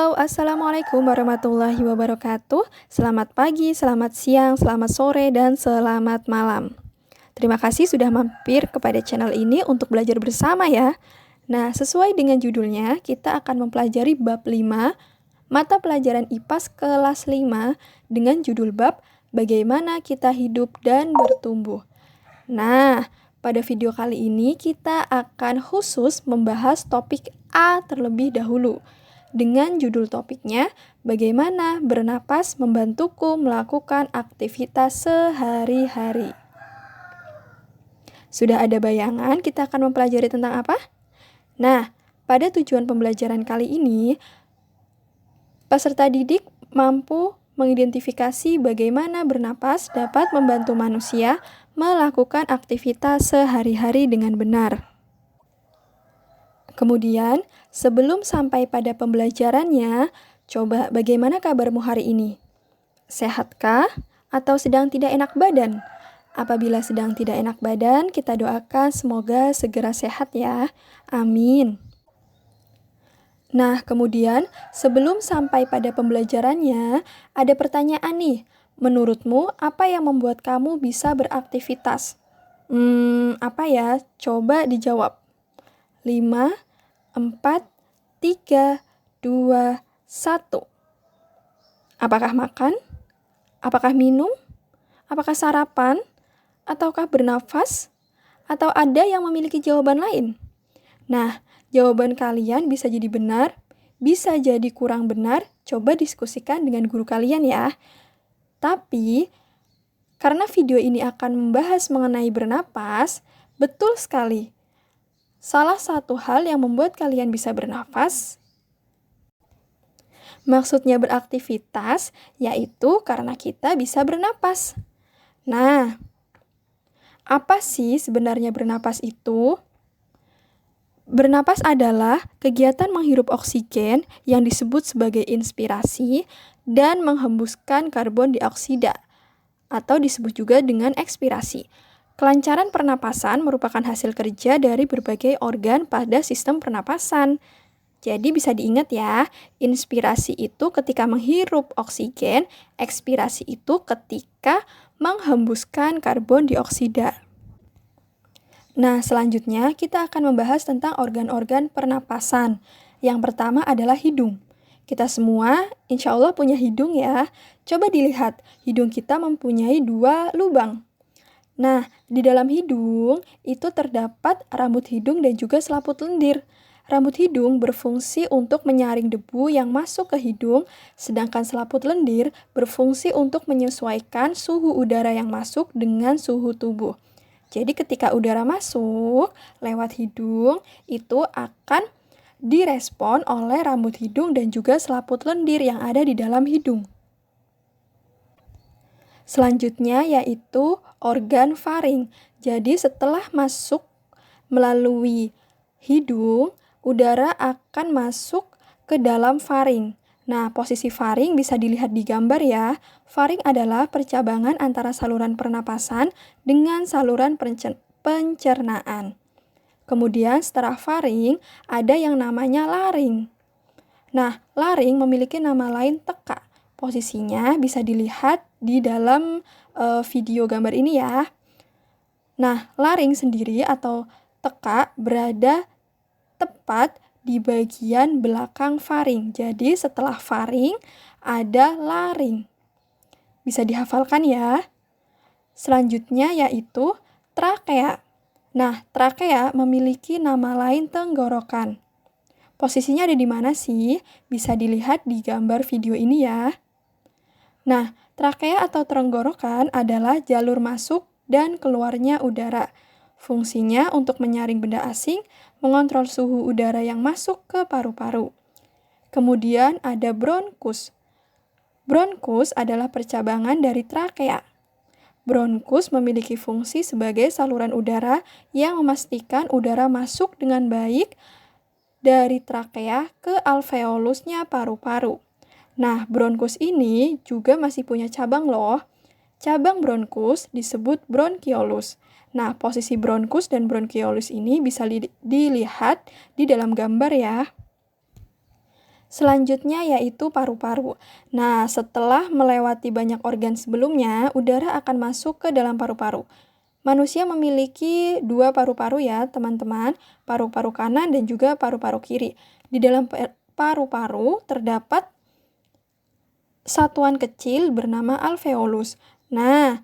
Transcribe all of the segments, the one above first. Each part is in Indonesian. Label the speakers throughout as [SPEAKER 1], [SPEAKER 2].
[SPEAKER 1] Halo, Assalamualaikum warahmatullahi wabarakatuh. Selamat pagi, selamat siang, selamat sore, dan selamat malam. Terima kasih sudah mampir kepada channel ini untuk belajar bersama ya. Nah, sesuai dengan judulnya, kita akan mempelajari bab 5, mata pelajaran IPAS kelas 5, dengan judul bab Bagaimana Kita Hidup dan Bertumbuh. Nah, pada video kali ini kita akan khusus membahas topik A terlebih dahulu. Dengan judul topiknya, Bagaimana Bernapas Membantuku Melakukan Aktivitas Sehari-hari. Sudah ada bayangan kita akan mempelajari tentang apa? Nah, pada tujuan pembelajaran kali ini, peserta didik mampu mengidentifikasi bagaimana bernapas dapat membantu manusia melakukan aktivitas sehari-hari dengan benar. Kemudian, sebelum sampai pada pembelajarannya, coba bagaimana kabarmu hari ini? Sehatkah atau sedang tidak enak badan? Apabila sedang tidak enak badan, kita doakan semoga segera sehat ya. Amin. Nah, kemudian sebelum sampai pada pembelajarannya, ada pertanyaan nih. Menurutmu, apa yang membuat kamu bisa beraktivitas? Apa ya? Coba dijawab. 5, 4, 3, 2, 1. Apakah makan? Apakah minum? Apakah sarapan? Ataukah bernafas? Atau ada yang memiliki jawaban lain? Nah, jawaban kalian bisa jadi benar, bisa jadi kurang benar. Coba diskusikan dengan guru kalian ya. Tapi, karena video ini akan membahas mengenai bernapas, betul sekali. Salah satu hal yang membuat kalian bisa bernafas, maksudnya beraktivitas, yaitu karena kita bisa bernapas. Nah, apa sih sebenarnya bernapas itu? Bernapas adalah kegiatan menghirup oksigen yang disebut sebagai inspirasi dan menghembuskan karbon dioksida, atau disebut juga dengan ekspirasi. Kelancaran pernapasan merupakan hasil kerja dari berbagai organ pada sistem pernapasan. Jadi bisa diingat ya, inspirasi itu ketika menghirup oksigen, ekspirasi itu ketika menghembuskan karbon dioksida. Nah, selanjutnya kita akan membahas tentang organ-organ pernapasan. Yang pertama adalah hidung. Kita semua insya Allah punya hidung ya. Coba dilihat, hidung kita mempunyai 2 lubang. Nah, di dalam hidung itu terdapat rambut hidung dan juga selaput lendir. Rambut hidung berfungsi untuk menyaring debu yang masuk ke hidung, sedangkan selaput lendir berfungsi untuk menyesuaikan suhu udara yang masuk dengan suhu tubuh. Jadi ketika udara masuk lewat hidung, itu akan direspon oleh rambut hidung dan juga selaput lendir yang ada di dalam hidung. Selanjutnya yaitu organ faring. Jadi setelah masuk melalui hidung, udara akan masuk ke dalam faring. Nah, posisi faring bisa dilihat di gambar ya. Faring adalah percabangan antara saluran pernapasan dengan saluran pencernaan. Kemudian setelah faring, ada yang namanya laring. Nah, laring memiliki nama lain teka. Posisinya bisa dilihat di dalam video gambar ini ya. Nah, laring sendiri atau teka berada tepat di bagian belakang faring. Jadi setelah faring ada laring. Bisa dihafalkan ya. Selanjutnya yaitu trakea. Nah, trakea memiliki nama lain tenggorokan. Posisinya ada di mana sih? Bisa dilihat di gambar video ini ya. Nah, trakea atau tenggorokan adalah jalur masuk dan keluarnya udara. Fungsinya untuk menyaring benda asing, mengontrol suhu udara yang masuk ke paru-paru. Kemudian ada bronkus. Bronkus adalah percabangan dari trakea. Bronkus memiliki fungsi sebagai saluran udara yang memastikan udara masuk dengan baik dari trakea ke alveolusnya paru-paru. Nah, bronkus ini juga masih punya cabang loh. Cabang bronkus disebut bronkiolus. Nah, posisi bronkus dan bronkiolus ini bisa dilihat di dalam gambar ya. Selanjutnya yaitu paru-paru. Nah, setelah melewati banyak organ sebelumnya, udara akan masuk ke dalam paru-paru. Manusia memiliki 2 paru-paru ya, teman-teman, paru-paru kanan dan juga paru-paru kiri. Di dalam paru-paru terdapat satuan kecil bernama alveolus. Nah,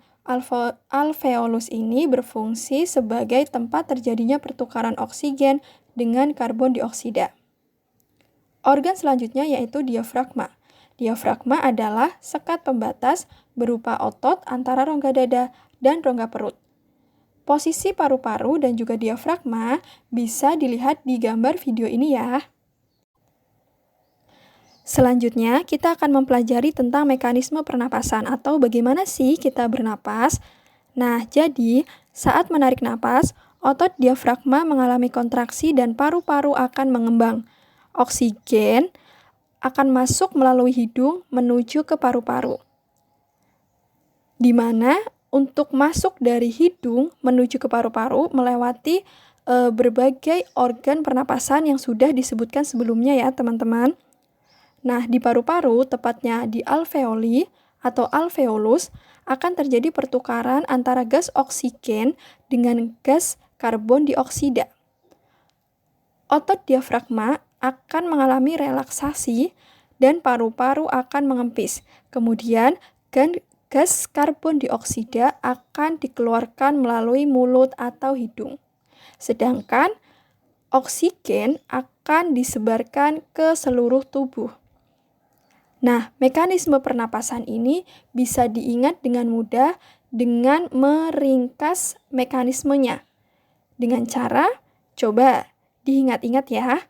[SPEAKER 1] alveolus ini berfungsi sebagai tempat terjadinya pertukaran oksigen dengan karbon dioksida. Organ selanjutnya yaitu diafragma. Diafragma adalah sekat pembatas berupa otot antara rongga dada dan rongga perut. Posisi paru-paru dan juga diafragma bisa dilihat di gambar video ini ya. Selanjutnya, kita akan mempelajari tentang mekanisme pernapasan atau bagaimana sih kita bernapas. Nah, jadi saat menarik napas, otot diafragma mengalami kontraksi dan paru-paru akan mengembang. Oksigen akan masuk melalui hidung menuju ke paru-paru. Di mana untuk masuk dari hidung menuju ke paru-paru melewati berbagai organ pernapasan yang sudah disebutkan sebelumnya ya teman-teman. Nah, di paru-paru, tepatnya di alveoli atau alveolus, akan terjadi pertukaran antara gas oksigen dengan gas karbon dioksida. Otot diafragma akan mengalami relaksasi dan paru-paru akan mengempis. Kemudian, gas karbon dioksida akan dikeluarkan melalui mulut atau hidung. Sedangkan oksigen akan disebarkan ke seluruh tubuh. Nah, mekanisme pernapasan ini bisa diingat dengan mudah dengan meringkas mekanismenya. Dengan cara, coba diingat-ingat ya.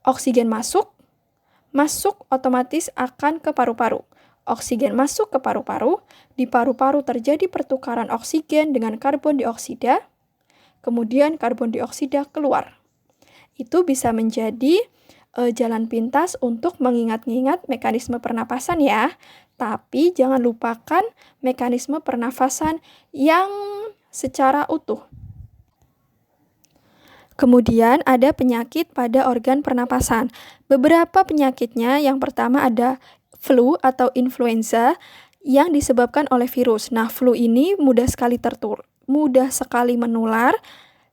[SPEAKER 1] Oksigen masuk otomatis akan ke paru-paru. Oksigen masuk ke paru-paru, di paru-paru terjadi pertukaran oksigen dengan karbon dioksida, kemudian karbon dioksida keluar. Itu bisa menjadi jalan pintas untuk mengingat-ingat mekanisme pernapasan ya. Tapi jangan lupakan mekanisme pernafasan yang secara utuh. Kemudian ada penyakit pada organ pernapasan. Beberapa penyakitnya, yang pertama ada flu atau influenza yang disebabkan oleh virus. Nah, flu ini mudah sekali menular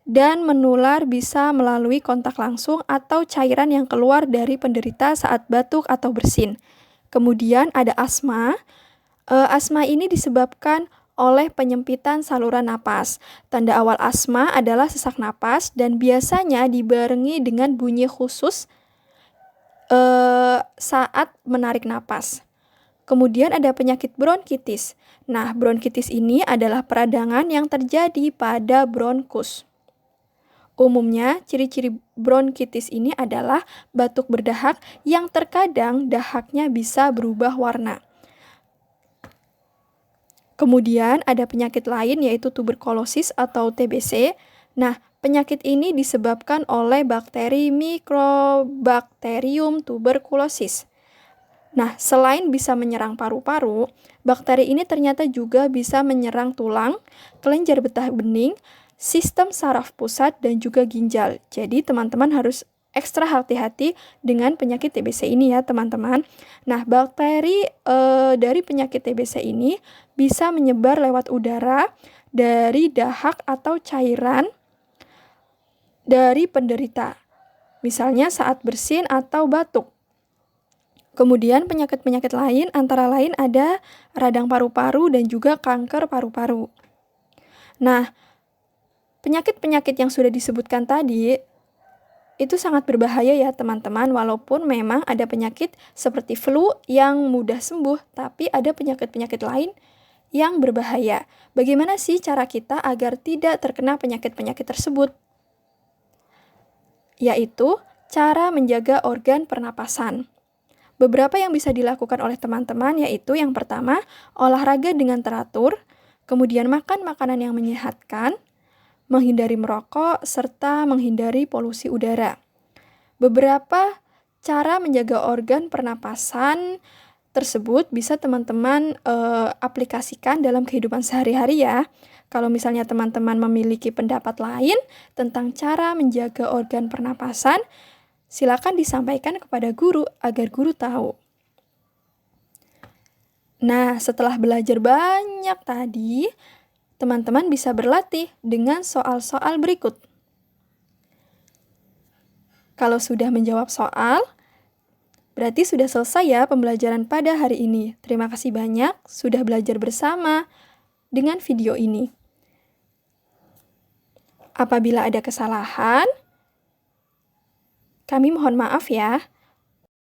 [SPEAKER 1] dan menular bisa melalui kontak langsung atau cairan yang keluar dari penderita saat batuk atau bersin. Kemudian ada asma. Asma ini disebabkan oleh penyempitan saluran napas. Tanda awal asma adalah sesak napas dan biasanya dibarengi dengan bunyi khusus saat menarik napas. Kemudian ada penyakit bronkitis. Nah, bronkitis ini adalah peradangan yang terjadi pada bronkus. Umumnya, ciri-ciri bronkitis ini adalah batuk berdahak yang terkadang dahaknya bisa berubah warna. Kemudian ada penyakit lain yaitu tuberkulosis atau TBC. Nah, penyakit ini disebabkan oleh bakteri Mycobacterium tuberculosis. Nah, selain bisa menyerang paru-paru, bakteri ini ternyata juga bisa menyerang tulang, kelenjar getah bening, sistem saraf pusat, dan juga ginjal. Jadi, teman-teman harus ekstra hati-hati dengan penyakit TBC ini ya, teman-teman. Nah, bakteri dari penyakit TBC ini bisa menyebar lewat udara dari dahak atau cairan dari penderita. Misalnya saat bersin atau batuk. Kemudian penyakit-penyakit lain antara lain ada radang paru-paru dan juga kanker paru-paru. Nah, penyakit-penyakit yang sudah disebutkan tadi itu sangat berbahaya ya teman-teman, walaupun memang ada penyakit seperti flu yang mudah sembuh, tapi ada penyakit-penyakit lain yang berbahaya. Bagaimana sih cara kita agar tidak terkena penyakit-penyakit tersebut? Yaitu cara menjaga organ pernapasan. Beberapa yang bisa dilakukan oleh teman-teman yaitu yang pertama, olahraga dengan teratur, kemudian makan makanan yang menyehatkan, menghindari merokok, serta menghindari polusi udara. Beberapa cara menjaga organ pernapasan tersebut bisa teman-teman aplikasikan dalam kehidupan sehari-hari ya. Kalau misalnya teman-teman memiliki pendapat lain tentang cara menjaga organ pernapasan, silakan disampaikan kepada guru agar guru tahu. Nah, setelah belajar banyak tadi, teman-teman bisa berlatih dengan soal-soal berikut. Kalau sudah menjawab soal, berarti sudah selesai ya pembelajaran pada hari ini. Terima kasih banyak sudah belajar bersama dengan video ini. Apabila ada kesalahan, kami mohon maaf ya.